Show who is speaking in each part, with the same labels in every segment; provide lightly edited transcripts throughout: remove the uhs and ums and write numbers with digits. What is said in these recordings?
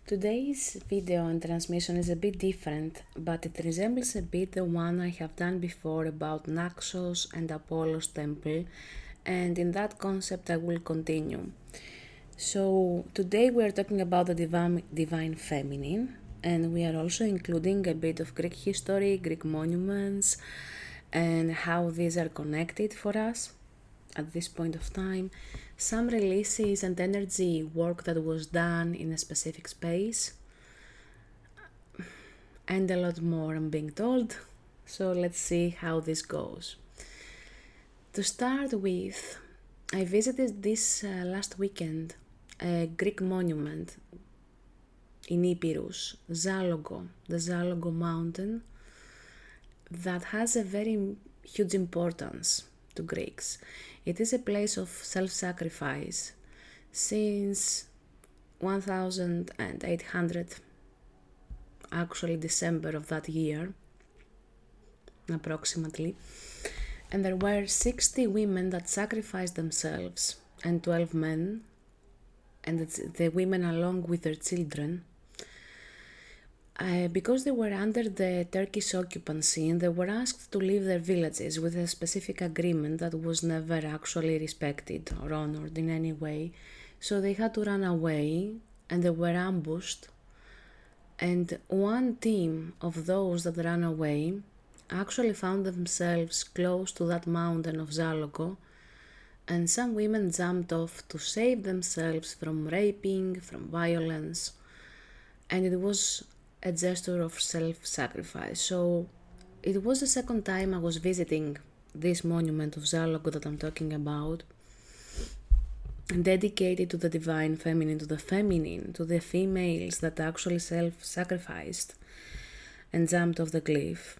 Speaker 1: Today's video and transmission is a bit different, but it resembles a bit the one I have done before about Naxos and Apollo's temple, and in that concept I will continue. So today we are talking about the divine feminine, and we are also including a bit of Greek history, Greek monuments, and how these are connected for us at this point of time, some releases and energy work that was done in a specific space, and a lot more I'm being told. So let's see how this goes. To start with, I visited this last weekend a Greek monument in Epirus, Zalogo, the Zalogo mountain, that has a very huge importance to Greeks. It is a place of self-sacrifice since 1800, actually December of that year, approximately, and there were 60 women that sacrificed themselves and 12 men, and the women along with their children, because they were under the Turkish occupancy and they were asked to leave their villages with a specific agreement that was never actually respected or honored in any way. So they had to run away and they were ambushed, and one team of those that ran away actually found themselves close to that mountain of Zalogo, and some women jumped off to save themselves from raping, from violence, and it was a gesture of self-sacrifice. So it was the second time I was visiting this monument of Zalogo that I'm talking about, dedicated to the divine feminine, to the females that actually self-sacrificed and jumped off the cliff.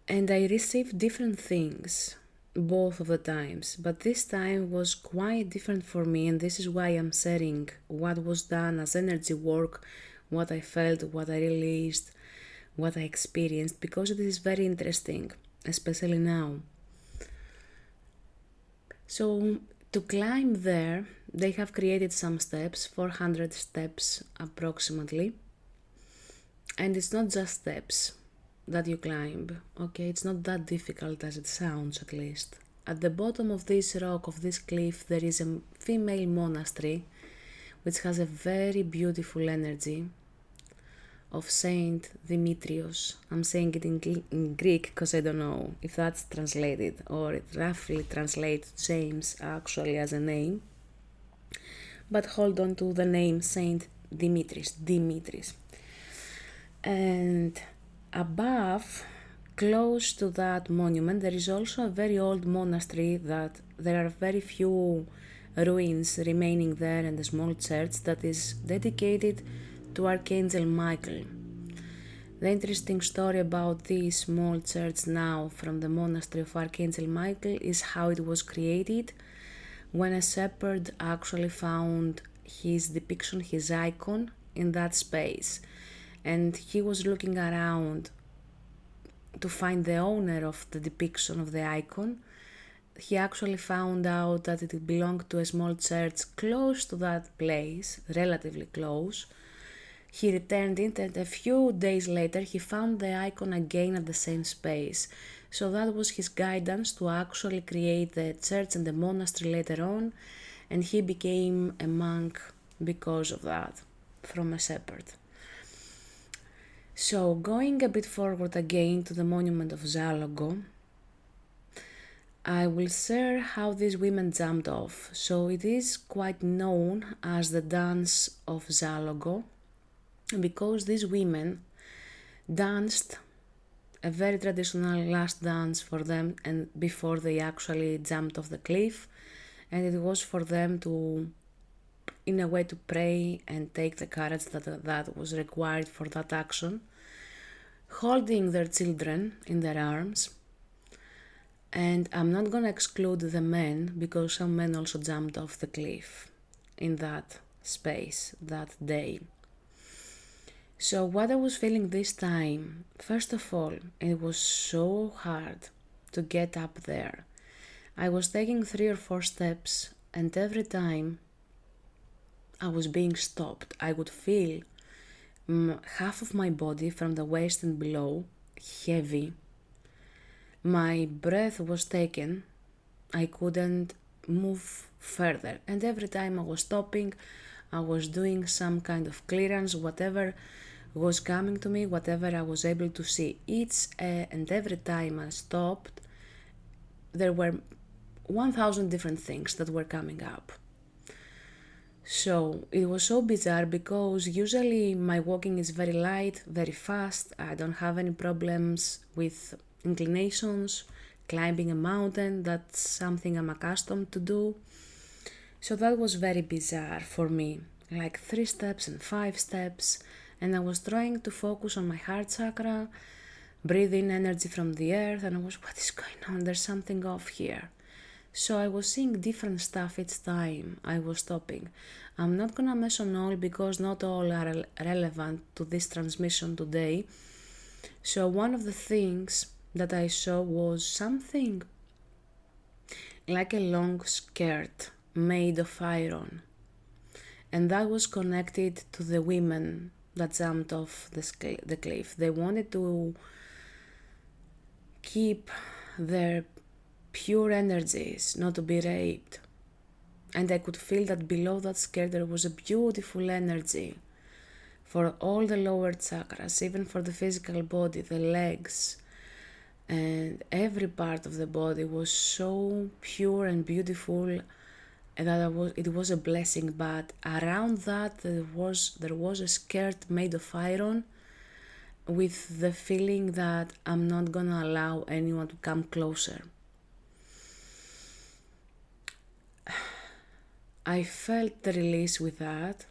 Speaker 1: And I received different things both of the times, but this time was quite different for me, and this is why I'm sharing what was done as energy work, what I felt, what I released, what I experienced, because it is very interesting, especially now. So to climb there, they have created some steps, 400 steps approximately, and it's not just steps that you climb, okay? It's not that difficult as it sounds, at least. At the bottom of this rock, of this cliff, there is a female monastery which has a very beautiful energy of Saint Demetrios. I'm saying it in Greek because I don't know if that's translated, or it roughly translates James actually as a name. But hold on to the name Saint Dimitris. And above, close to that monument, there is also a very old monastery that there are very few ruins remaining there, and a small church that is dedicated to Archangel Michael. The interesting story about this small church now from the monastery of Archangel Michael is how it was created when a shepherd actually found his depiction, his icon in that space. And he was looking around to find the owner of the depiction of the icon. He actually found out that it belonged to a small church close to that place, relatively close. He returned it, and a few days later he found the icon again at the same space. So that was his guidance to actually create the church and the monastery later on, and he became a monk because of that, from a shepherd. So going a bit forward again to the monument of Zalogo, I will share how these women jumped off. So it is quite known as the dance of Zalogo, because these women danced a very traditional last dance for them, and before they actually jumped off the cliff, and it was for them to, in a way, to pray and take the courage that was required for that action, holding their children in their arms. And I'm not gonna exclude the men, because some men also jumped off the cliff in that space that day. So what I was feeling this time, first of all, it was so hard to get up there. I was taking 3 or 4 steps, and every time I was being stopped. I would feel half of my body from the waist and below heavy. My breath was taken. I couldn't move further. And every time I was stopping, I was doing some kind of clearance, whatever was coming to me, whatever I was able to see. Each and every time I stopped, there were 1,000 different things that were coming up. So it was so bizarre because usually my walking is very light, very fast. I don't have any problems with inclinations, climbing a mountain. That's something I'm accustomed to do. So that was very bizarre for me, like 3 steps and 5 steps. And I was trying to focus on my heart chakra, breathe in energy from the earth, and I was, what is going on? There's something off here. So I was seeing different stuff each time I was stopping. I'm not gonna mention all because not all are relevant to this transmission today. So one of the things that I saw was something like a long skirt made of iron. And that was connected to the women that jumped off the cliff. They wanted to keep their pure energies, not to be raped. And I could feel that below that skirt there was a beautiful energy for all the lower chakras, even for the physical body, the legs, and every part of the body was so pure and beautiful that it was a blessing. But around that there was a skirt made of iron with the feeling that I'm not gonna allow anyone to come closer. I felt the release with that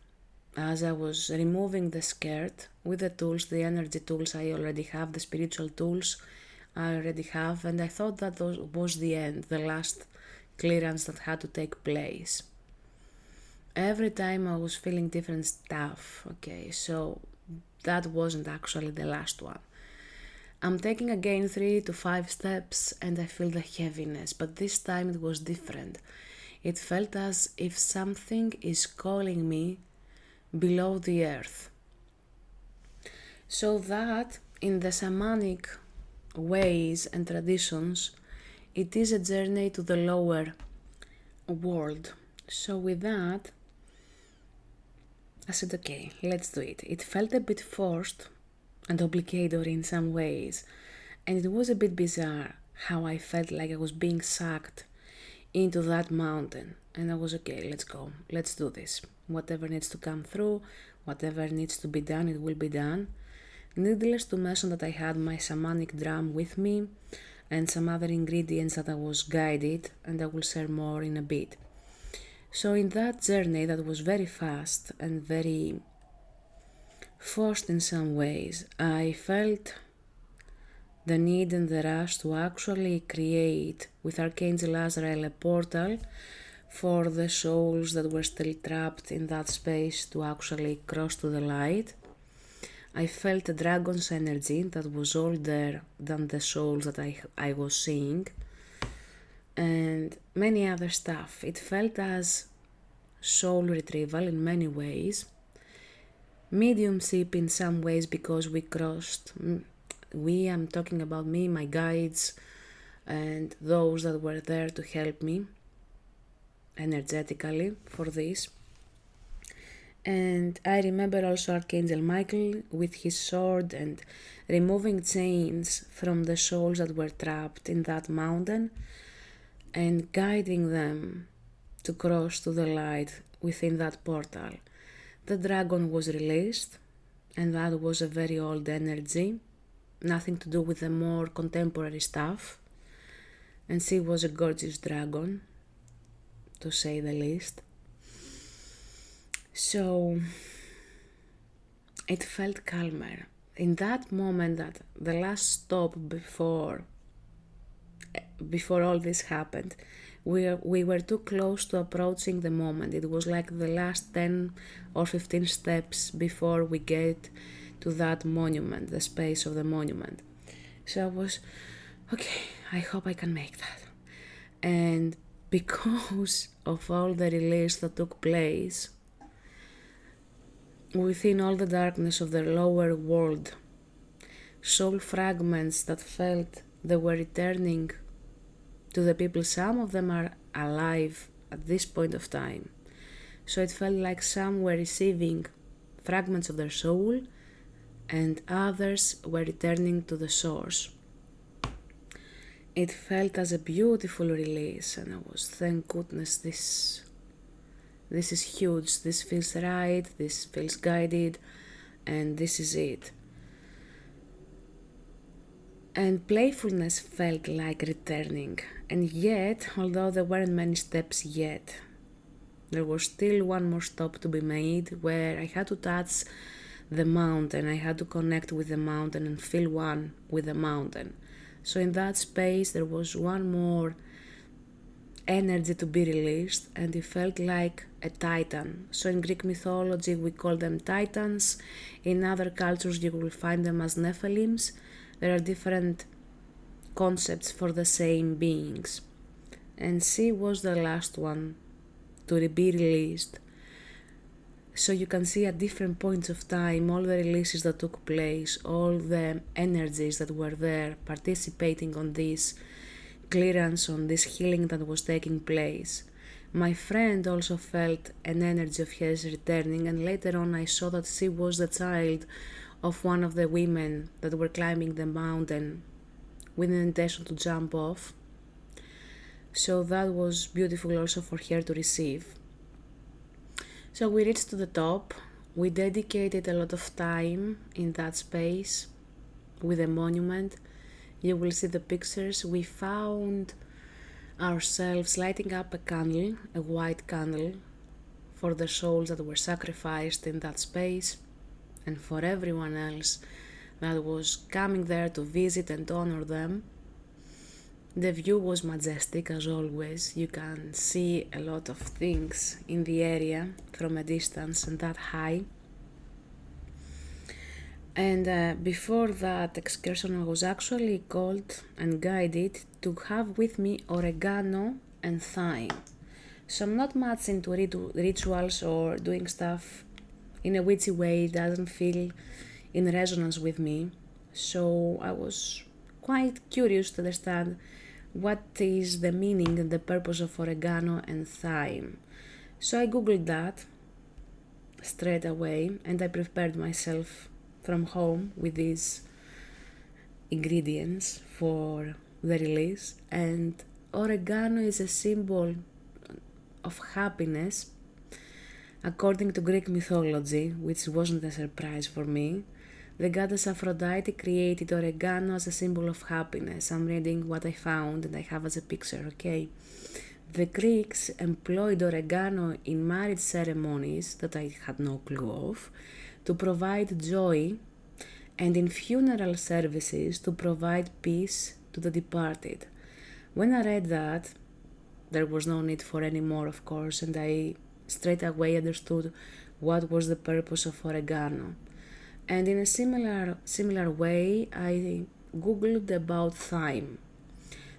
Speaker 1: as I was removing the skirt with the tools, the energy tools I already have, the spiritual tools I already have, and I thought that was the end, the last clearance that had to take place. Every time I was feeling different stuff, okay, so that wasn't actually the last one. I'm taking again 3 to 5 steps and I feel the heaviness, but this time it was different. It felt as if something is calling me below the earth. So that in the shamanic ways and traditions, it is a journey to the lower world. So with that, I said, okay, let's do it. It felt a bit forced and obligatory in some ways, and it was a bit bizarre how I felt like I was being sucked into that mountain. And I was, okay, let's go, let's do this. Whatever needs to come through, whatever needs to be done, it will be done. Needless to mention that I had my shamanic drum with me and some other ingredients that I was guided, and I will share more in a bit. So in that journey that was very fast and very forced in some ways, I felt the need and the rush to actually create with Archangel Azrael a portal for the souls that were still trapped in that space to actually cross to the light. I felt a dragon's energy that was older than the souls that I was seeing, and many other stuff. It felt as soul retrieval in many ways, mediumship in some ways because we crossed, I'm talking about me, my guides, and those that were there to help me energetically for this. And I remember also Archangel Michael with his sword and removing chains from the souls that were trapped in that mountain and guiding them to cross to the light within that portal. The dragon was released, and that was a very old energy, nothing to do with the more contemporary stuff. And she was a gorgeous dragon, to say the least. So it felt calmer. In that moment, that the last stop before all this happened, we were too close to approaching the moment. It was like the last 10 or 15 steps before we get to that monument, the space of the monument. So I was, okay, I hope I can make that. And because of all the release that took place, within all the darkness of the lower world, soul fragments that felt they were returning to the people. Some of them are alive at this point of time. So it felt like some were receiving fragments of their soul and others were returning to the source. It felt as a beautiful release, and I was, thank goodness, this is huge, this feels right, this feels guided, and this is it. And playfulness felt like returning, and yet, although there weren't many steps yet, there was still one more stop to be made where I had to touch the mountain. I had to connect with the mountain and feel one with the mountain. So in that space there was one more energy to be released, and it felt like a titan. So in Greek mythology we call them titans. In other cultures you will find them as Nephilims. There are different concepts for the same beings. And she was the last one to be released. So you can see at different points of time all the releases that took place, all the energies that were there participating on this clearance, on this healing that was taking place. My friend also felt an energy of hers returning, and later on I saw that she was the child of one of the women that were climbing the mountain with an intention to jump off. So that was beautiful also for her to receive. So we reached to the top. We dedicated a lot of time in that space with a monument. You will see the pictures. We found ourselves lighting up a candle, a white candle, for the souls that were sacrificed in that space, and for everyone else that was coming there to visit and honor them. The view was majestic as always. You can see a lot of things in the area from a distance and that high. And before that excursion I was actually called and guided to have with me oregano and thyme. So I'm not much into rituals or doing stuff in a witchy way. It doesn't feel in resonance with me. So I was quite curious to understand what is the meaning and the purpose of oregano and thyme. So I googled that straight away and I prepared myself from home with these ingredients for the release. And oregano is a symbol of happiness according to Greek mythology, which wasn't a surprise for me. The goddess Aphrodite created oregano as a symbol of happiness. I'm reading what I found and I have as a picture, okay? The Greeks employed oregano in marriage ceremonies that I had no clue of to provide joy, and in funeral services to provide peace to the departed. When I read that, there was no need for any more, of course, and I straight away understood what was the purpose of oregano. And in a similar way, I googled about thyme.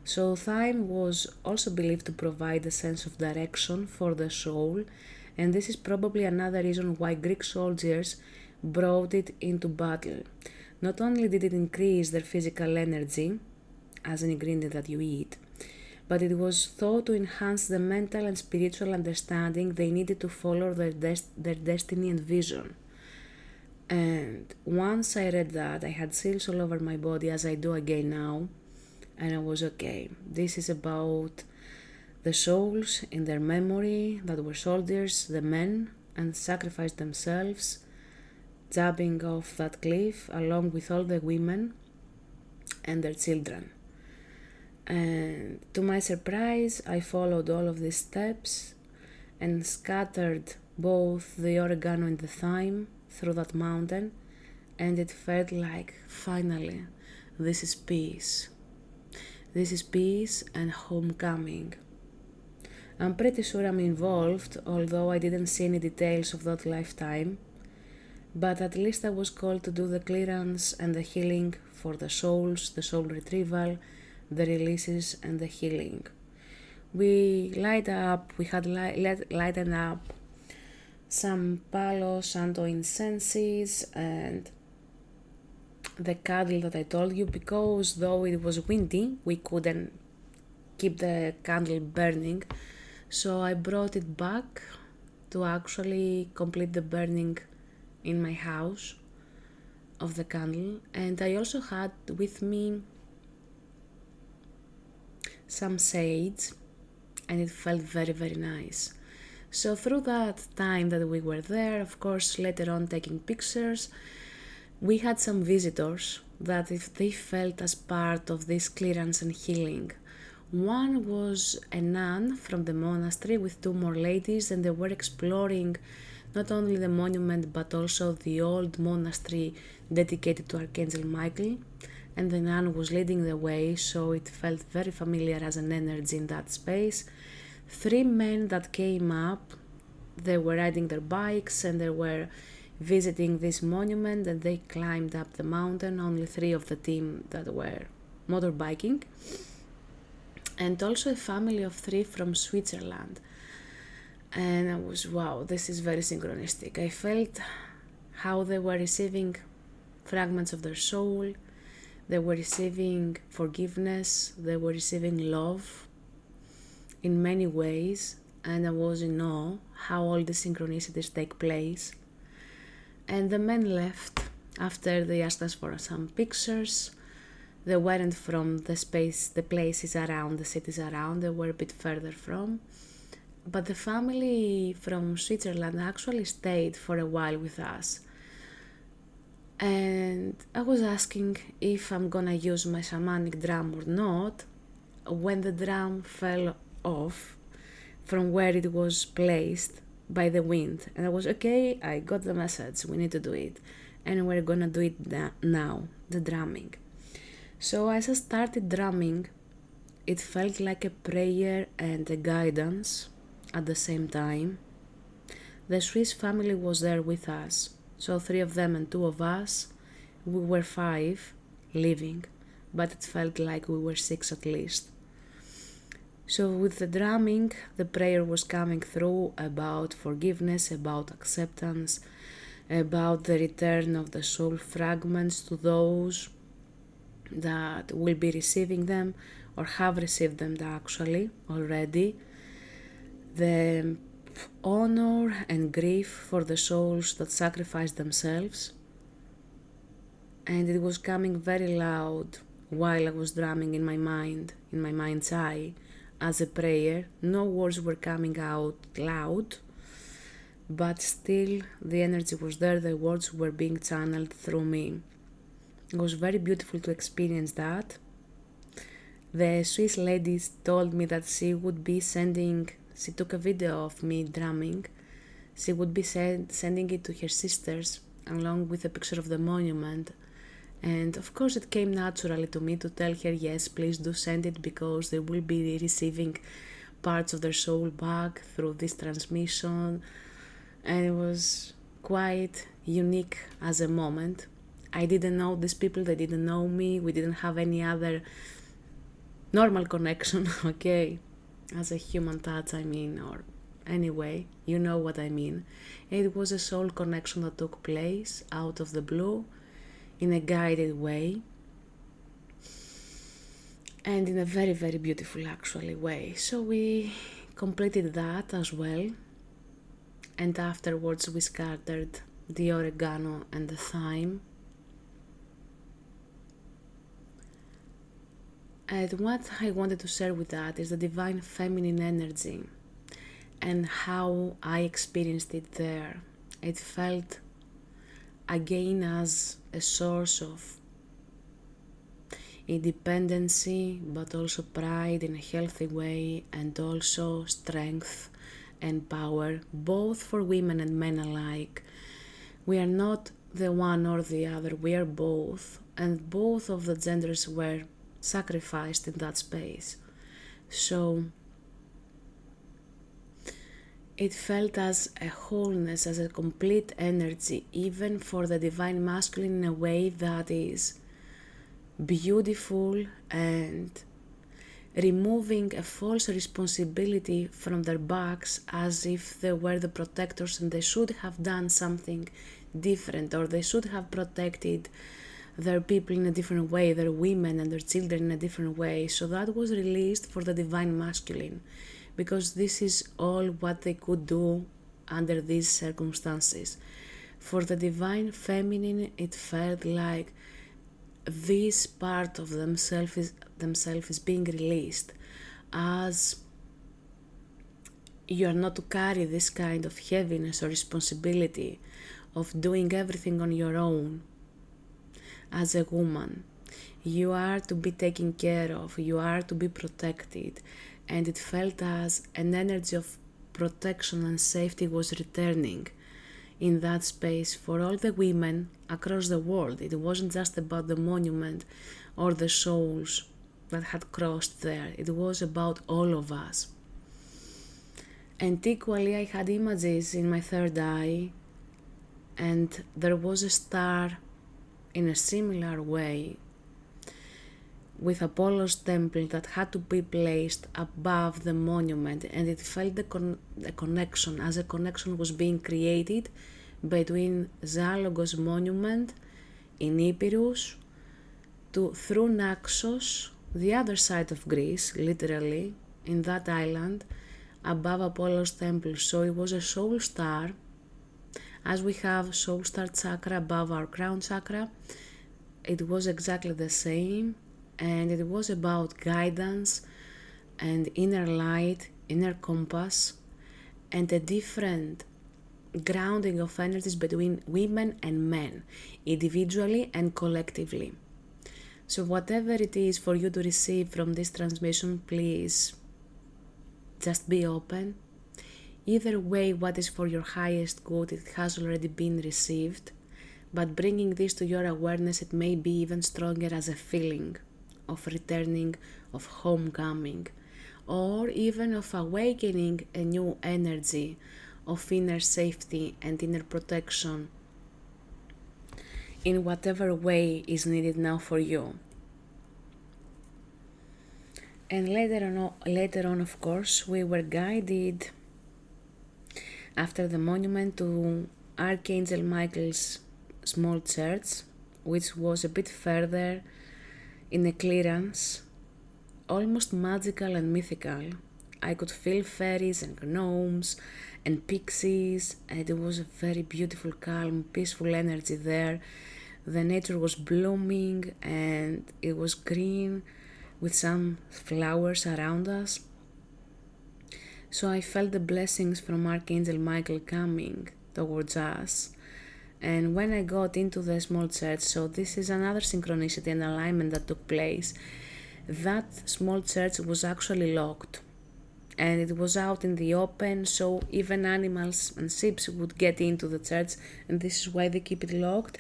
Speaker 1: So thyme was also believed to provide a sense of direction for the soul, and this is probably another reason why Greek soldiers brought it into battle. Not only did it increase their physical energy as an ingredient that you eat, but it was thought to enhance the mental and spiritual understanding they needed to follow their destiny and vision. And once I read that, I had chills all over my body, as I do again now, and I was okay. This is about the souls in their memory that were soldiers, the men, and sacrificed themselves, jumping off that cliff along with all the women and their children. And to my surprise, I followed all of these steps and scattered both the oregano and the thyme through that mountain, and it felt like finally this is peace. This is peace and homecoming. I'm pretty sure I'm involved, although I didn't see any details of that lifetime, but at least I was called to do the clearance and the healing for the souls, the soul retrieval, the releases and the healing. We had lightened up some Palo Santo incenses, and the candle that I told you, because though it was windy, we couldn't keep the candle burning. So I brought it back to actually complete the burning in my house of the candle. And I also had with me some sage, and it felt very, very nice. So through that time that we were there, of course, later on taking pictures, we had some visitors that if they felt as part of this clearance and healing. One was a nun from the monastery with two more ladies, and they were exploring not only the monument but also the old monastery dedicated to Archangel Michael, and the nun was leading the way, so it felt very familiar as an energy in that space. 3 men that came up, they were riding their bikes and they were visiting this monument, and they climbed up the mountain, only 3 of the team that were motorbiking, and also a family of 3 from Switzerland. And I was, wow, this is very synchronistic. I felt how they were receiving fragments of their soul, they were receiving forgiveness, they were receiving love in many ways, and I was in awe how all the synchronicities take place. And the men left after they asked us for some pictures. They weren't from the places around, the cities around, they were a bit further from. But the family from Switzerland actually stayed for a while with us. And I was asking if I'm gonna use my shamanic drum or not when the drum fell off from where it was placed by the wind. And I was, okay, I got the message, we need to do it. And we're gonna do it now, the drumming. So as I started drumming, it felt like a prayer and a guidance at the same time. The Swiss family was there with us, so 3 of them and 2 of us. We were 5 living, but it felt like we were 6 at least. So with the drumming, the prayer was coming through about forgiveness, about acceptance, about the return of the soul fragments to those that will be receiving them or have received them actually already. The honor and grief for the souls that sacrificed themselves. And it was coming very loud while I was drumming in my mind's eye, as a prayer. No words were coming out loud, but still the energy was there, the words were being channeled through me. It was very beautiful to experience that. The Swiss ladies told me that she took a video of me drumming. She would be sending it to her sisters along with a picture of the monument. And of course it came naturally to me to tell her, yes, please do send it, because they will be receiving parts of their soul back through this transmission. And it was quite unique as a moment. I didn't know these people, they didn't know me, we didn't have any other normal connection, okay, as a human touch, I mean, or anyway, you know what I mean. It was a soul connection that took place out of the blue in a guided way, and in a very, very beautiful actually way. So we completed that as well, and afterwards we scattered the oregano and the thyme. And what I wanted to share with that is the divine feminine energy and how I experienced it there. It felt again as a source of independency, but also pride in a healthy way, and also strength and power, both for women and men alike. We are not the one or the other, we are both, and both of the genders were sacrificed in that space. So it felt as a wholeness, as a complete energy, even for the divine masculine, in a way that is beautiful and removing a false responsibility from their backs as if they were the protectors and they should have done something different, or they should have protected their people in a different way, their women and their children in a different way. So that was released for the divine masculine, because this is all what they could do under these circumstances. For the divine feminine, it felt like this part of themselves is being released, as you are not to carry this kind of heaviness or responsibility of doing everything on your own. As a woman, you are to be taken care of, you are to be protected, and it felt as an energy of protection and safety was returning in that space for all the women across the world. It wasn't just about the monument or the souls that had crossed there, it was about all of us. And equally, I had images in my third eye, and there was a star in a similar way with Apollo's temple that had to be placed above the monument, and it felt the connection, as a connection was being created between Zalogo's monument in Epirus through Naxos, the other side of Greece, literally, in that island, above Apollo's temple. So it was a soul star, as we have soul star chakra above our crown chakra. It was exactly the same, and it was about guidance and inner light, inner compass, and a different grounding of energies between women and men, individually and collectively. So whatever it is for you to receive from this transmission, please just be open. Either way, what is for your highest good, it has already been received, but bringing this to your awareness, it may be even stronger as a feeling of returning, of homecoming, or even of awakening a new energy of inner safety and inner protection in whatever way is needed now for you. And later on, of course, we were guided after the monument to Archangel Michael's small church, which was a bit further in a clearance, almost magical and mythical. I could feel fairies and gnomes and pixies, and it was a very beautiful, calm, peaceful energy there. The nature was blooming and it was green with some flowers around us. So I felt the blessings from Archangel Michael coming towards us. And when I got into the small church, so this is another synchronicity and alignment that took place, that small church was actually locked. And it was out in the open, so even animals and sheep would get into the church, and this is why they keep it locked.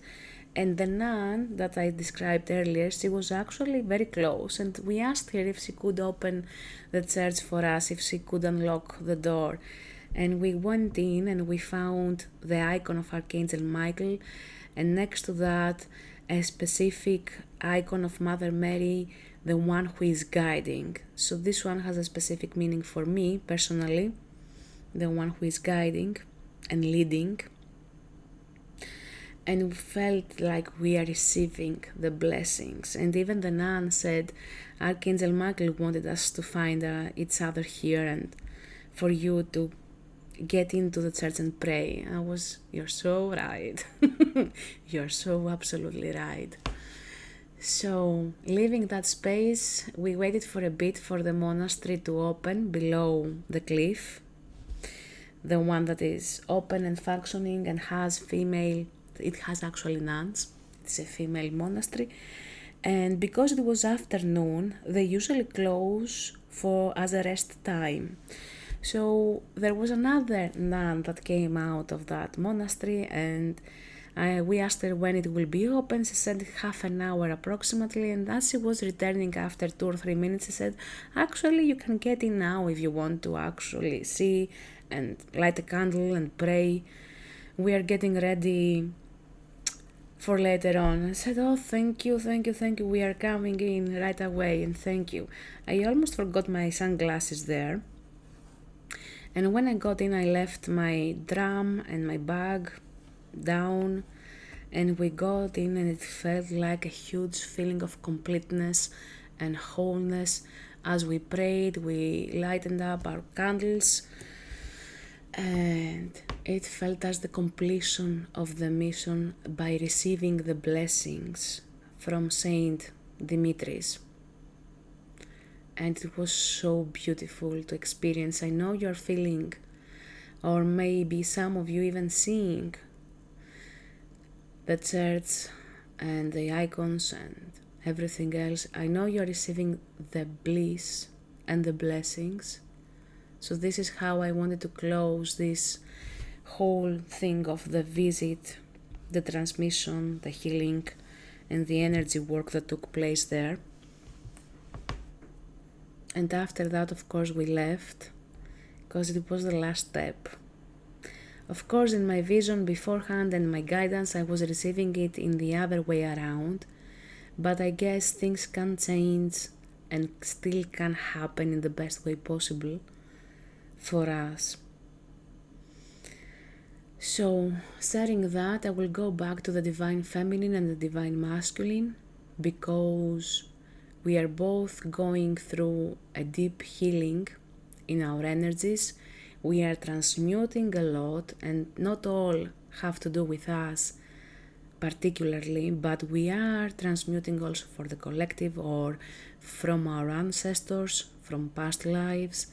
Speaker 1: And the nun that I described earlier, she was actually very close, and we asked her if she could open the church for us, if she could unlock the door. And we went in and we found the icon of Archangel Michael, and next to that a specific icon of Mother Mary, the one who is guiding. So this one has a specific meaning for me personally, the one who is guiding and leading. And we felt like we are receiving the blessings. And even the nun said Archangel Michael wanted us to find each other here and for you to get into the church and pray. You're so right. You're so absolutely right. So, leaving that space, we waited for a bit for the monastery to open below the cliff. The one that is open and functioning and has it has actually nuns. It's a female monastery. And because it was afternoon, they usually close as a rest time. So there was another nun that came out of that monastery, and we asked her when it will be open. She said half an hour approximately, and as she was returning after 2 or 3 minutes, she said, actually you can get in now if you want to actually see and light a candle and pray. We are getting ready for later on. I said, oh, thank you, we are coming in right away, and thank you. I almost forgot my sunglasses there. And when I got in, I left my drum and my bag down, and we got in, and it felt like a huge feeling of completeness and wholeness. As we prayed, we lightened up our candles, and it felt as the completion of the mission by receiving the blessings from Saint Dimitris. And it was so beautiful to experience. I know you're feeling, or maybe some of you even seeing, the church and the icons and everything else. I know you're receiving the bliss and the blessings. So this is how I wanted to close this whole thing of the visit, the transmission, the healing, and the energy work that took place there. And after that, of course, we left, because it was the last step. Of course, in my vision beforehand and my guidance, I was receiving it in the other way around, but I guess things can change and still can happen in the best way possible for us. So, sharing that, I will go back to the Divine Feminine and the Divine Masculine, because we are both going through a deep healing in our energies. We are transmuting a lot, and not all have to do with us particularly, but we are transmuting also for the collective or from our ancestors, from past lives,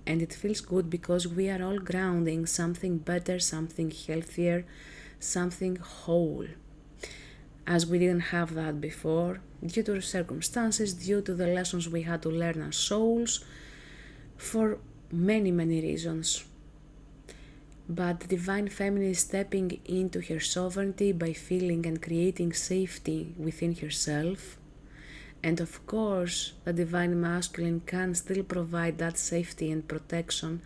Speaker 1: and it feels good because we are all grounding something better, something healthier, something whole, as we didn't have that before, due to circumstances, due to the lessons we had to learn as souls, for many reasons. But the Divine Feminine is stepping into her sovereignty by feeling and creating safety within herself. And of course, the Divine Masculine can still provide that safety and protection,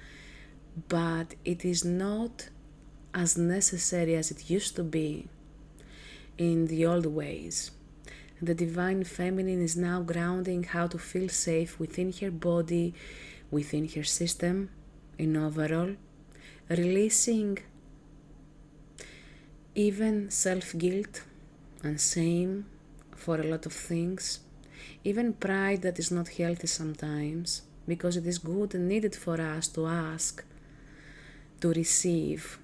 Speaker 1: but it is not as necessary as it used to be in the old ways. The Divine Feminine is now grounding how to feel safe within her body, within her system, in overall, releasing even self-guilt and shame for a lot of things, even pride that is not healthy sometimes, because it is good and needed for us to ask to receive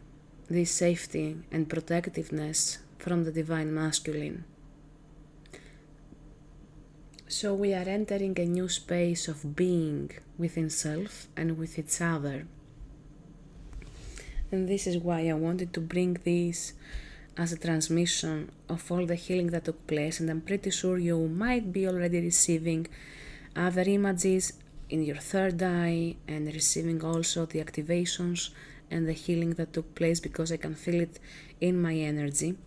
Speaker 1: this safety and protectiveness from the Divine Masculine. So we are entering a new space of being within self and with each other. And this is why I wanted to bring this as a transmission of all the healing that took place, and I'm pretty sure you might be already receiving other images in your third eye and receiving also the activations and the healing that took place, because I can feel it in my energy.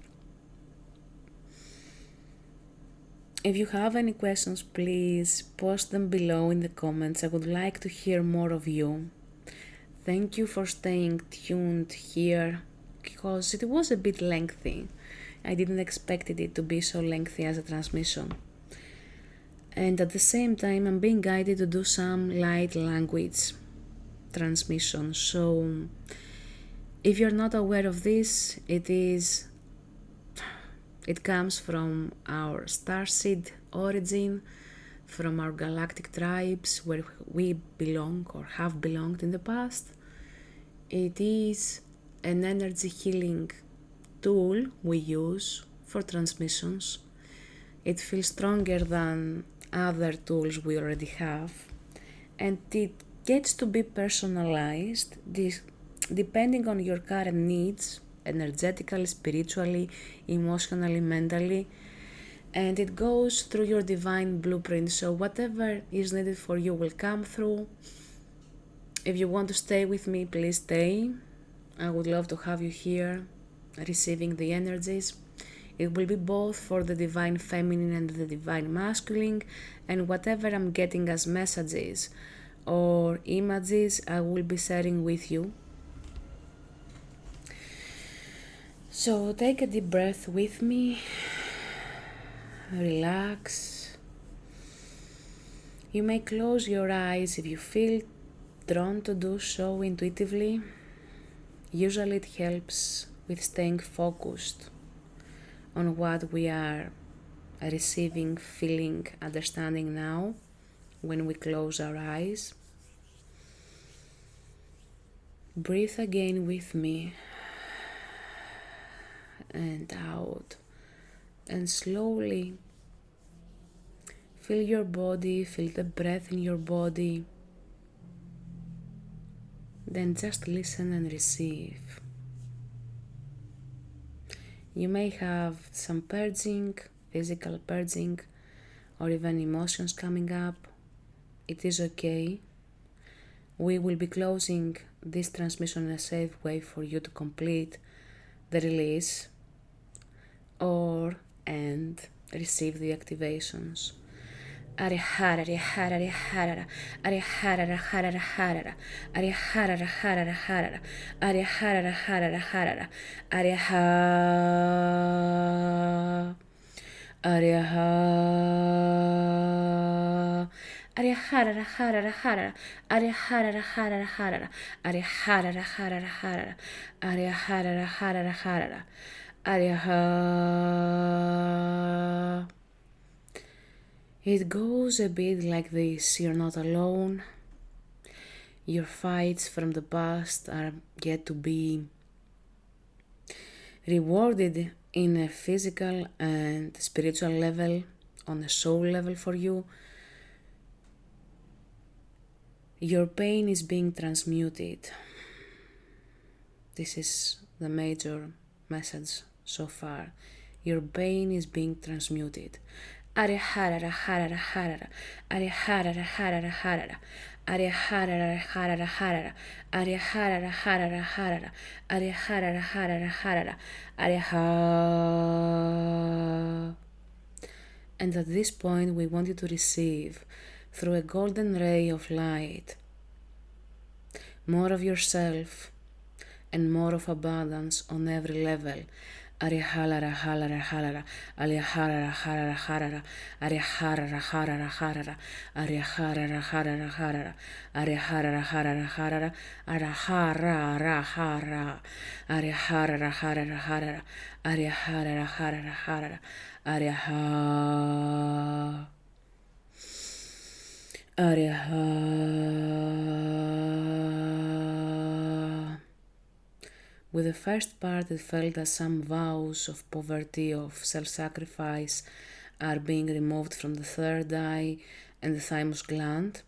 Speaker 1: If you have any questions, please post them below in the comments. I would like to hear more of you. Thank you for staying tuned here, because it was a bit lengthy. I didn't expect it to be so lengthy as a transmission. And at the same time, I'm being guided to do some light language transmission. So if you're not aware of this, it comes from our starseed origin, from our galactic tribes where we belong or have belonged in the past. It is an energy healing tool we use for transmissions. It feels stronger than other tools we already have, and it gets to be personalized depending on your current needs, energetically, spiritually, emotionally, mentally, and it goes through your divine blueprint. So whatever is needed for you will come through. If you want to stay with me, please stay. I would love to have you here receiving the energies. It will be both for the Divine Feminine and the Divine Masculine, and whatever I'm getting as messages or images, I will be sharing with you. So take a deep breath with me, relax. You may close your eyes if you feel drawn to do so intuitively. Usually it helps with staying focused on what we are receiving, feeling, understanding now when we close our eyes. Breathe again with me and out, and slowly feel your body, feel the breath in your body. Then just listen and receive. You may have some purging, physical purging, or even emotions coming up. It is okay. We will be closing this transmission in a safe way for you to complete the release or and receive the activations. Arihara, arihara, arihara, arihara, arihara, arihara, arihara, arihara, arihara, arihara, arihara, arihara, arihara, ariha, arihara, arihara, arihara, arihara, arihara, arihara, arihara, arihara, arihara, arihara, arihara, arihara, ariha. It goes a bit like this. You're not alone. Your fights from the past are yet to be rewarded in a physical and spiritual level, on a soul level for you. Your pain is being transmuted. This is the major message so far. Your pain is being transmuted. Arihara, arihara, arihara, arihara, arihara, arihara, arihara, arihara, arihara, arihara, arihara, arihara, arihara, arihara, arihara, ariha. And at this point we want you to receive, through a golden ray of light, more of yourself and more of abundance on every level. Arihalara, halara, halara, aliharara, harara, harara, ariharara, harara, harara, ariharara, harara, harara, ariharara, harara, harara, araharara, hara, ariharara, harara, harara, ariharara, harara, harara, ariha. Ariha. With the first part, it felt as some vows of poverty, of self-sacrifice are being removed from the third eye and the thymus gland.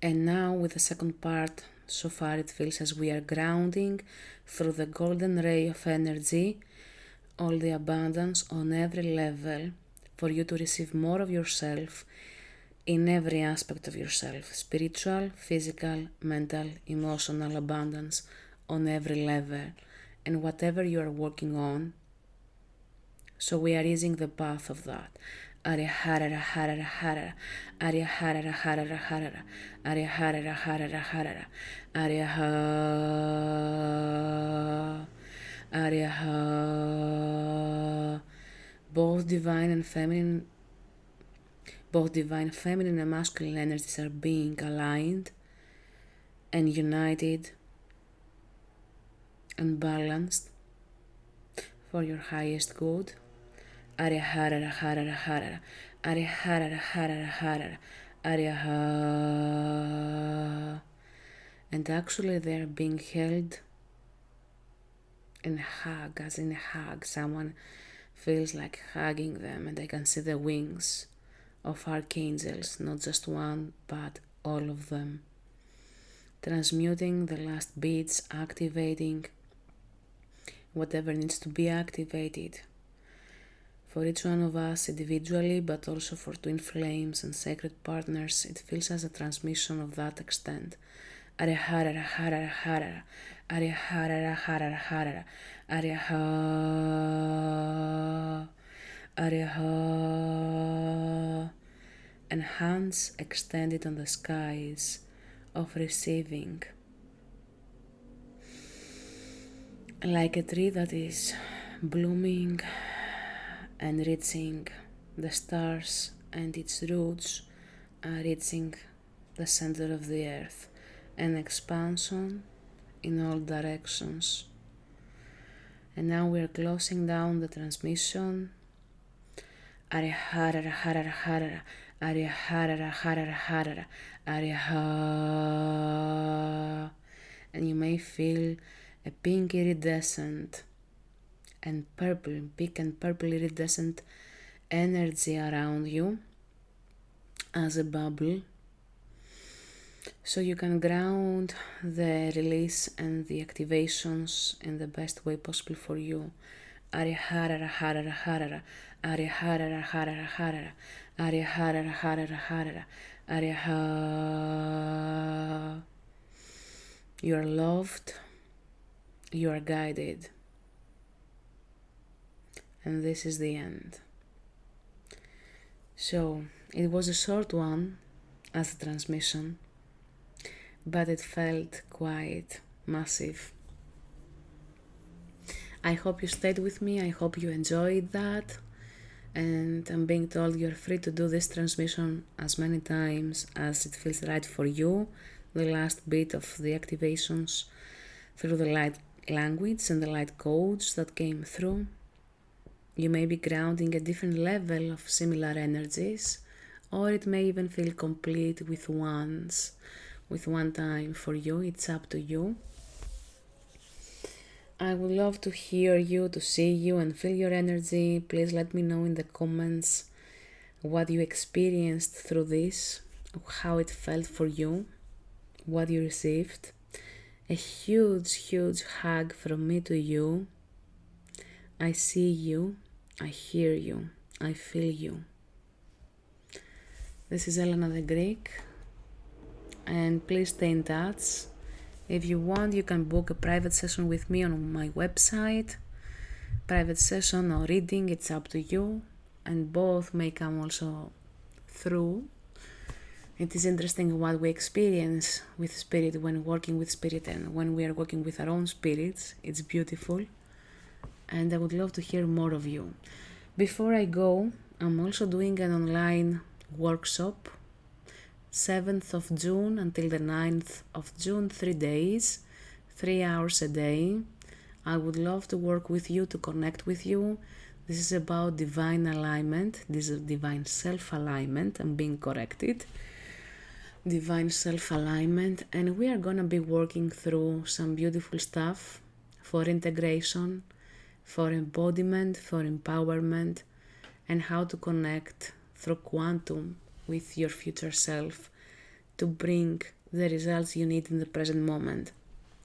Speaker 1: And now with the second part, so far it feels as we are grounding through the golden ray of energy, all the abundance on every level for you to receive more of yourself in every aspect of yourself, spiritual, physical, mental, emotional abundance, on every level and whatever you are working on. So we are easing the path of that. Arihara, harara, harara, arihara, harara, harara, arihara, harara, harara, ariha, ariha. Both divine and feminine and masculine energies are being aligned and united and balanced for your highest good. Arihara, harara, harara, arihara, harara, harara, ariha. And actually they are being held in a hug, as in a hug. Someone feels like hugging them, and I can see the wings of archangels, not just one, but all of them. Transmuting the last beats, activating whatever needs to be activated for each one of us individually, but also for twin flames and sacred partners. It feels as a transmission of that extent. Arihara, harara, harara, arihara, harara, harara, ariha, ariha. And hands extended on the skies of receiving. like a tree that is blooming and reaching the stars, and its roots are reaching the center of the earth, an expansion in all directions. And now we are closing down the transmission. Ariharara harara harara, ariharara harara harara, ariha. And you may feel a pink iridescent and purple, pink and purple iridescent energy around you as a bubble. So you can ground the release and the activations in the best way possible for you. Ariharara harara harara, ariharara harara harara, ariharara harara harara, ariha. You are loved, you are guided, and this is the end. So it was a short one as a transmission, but it felt quite massive. I hope you stayed with me, I hope you enjoyed that, and I'm being told you're free to do this transmission as many times as it feels right for you, the last bit of the activations through the light language and the light codes that came through. You may be grounding a different level of similar energies, or it may even feel complete with one time for you. It's up to you. I would love to hear you, to see you and feel your energy. Please let me know in the comments what you experienced through this, how it felt for you, what you received. A huge, huge hug from me to you. I see you, I hear you, I feel you. This is Elena the Greek, and please stay in touch. If you want, you can book a private session with me on my website. Private session or reading, it's up to you, and both may come also through. It is interesting what we experience with spirit when working with spirit and when we are working with our own spirits. It's beautiful, and I would love to hear more of you. Before I go, I'm also doing an online workshop, 7th of June until the 9th of June, 3 days, 3 hours a day. I would love to work with you, to connect with you. This is about divine alignment. This is divine self-alignment. I'm being corrected. Divine self-alignment. And we are going to be working through some beautiful stuff for integration, for embodiment, for empowerment, and how to connect through quantum with your future self to bring the results you need in the present moment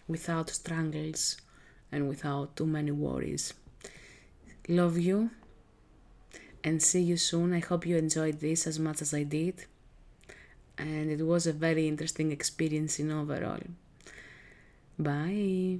Speaker 1: without struggles and without too many worries. Love you and see you soon. I hope you enjoyed this as much as I did, and it was a very interesting experience in overall. Bye.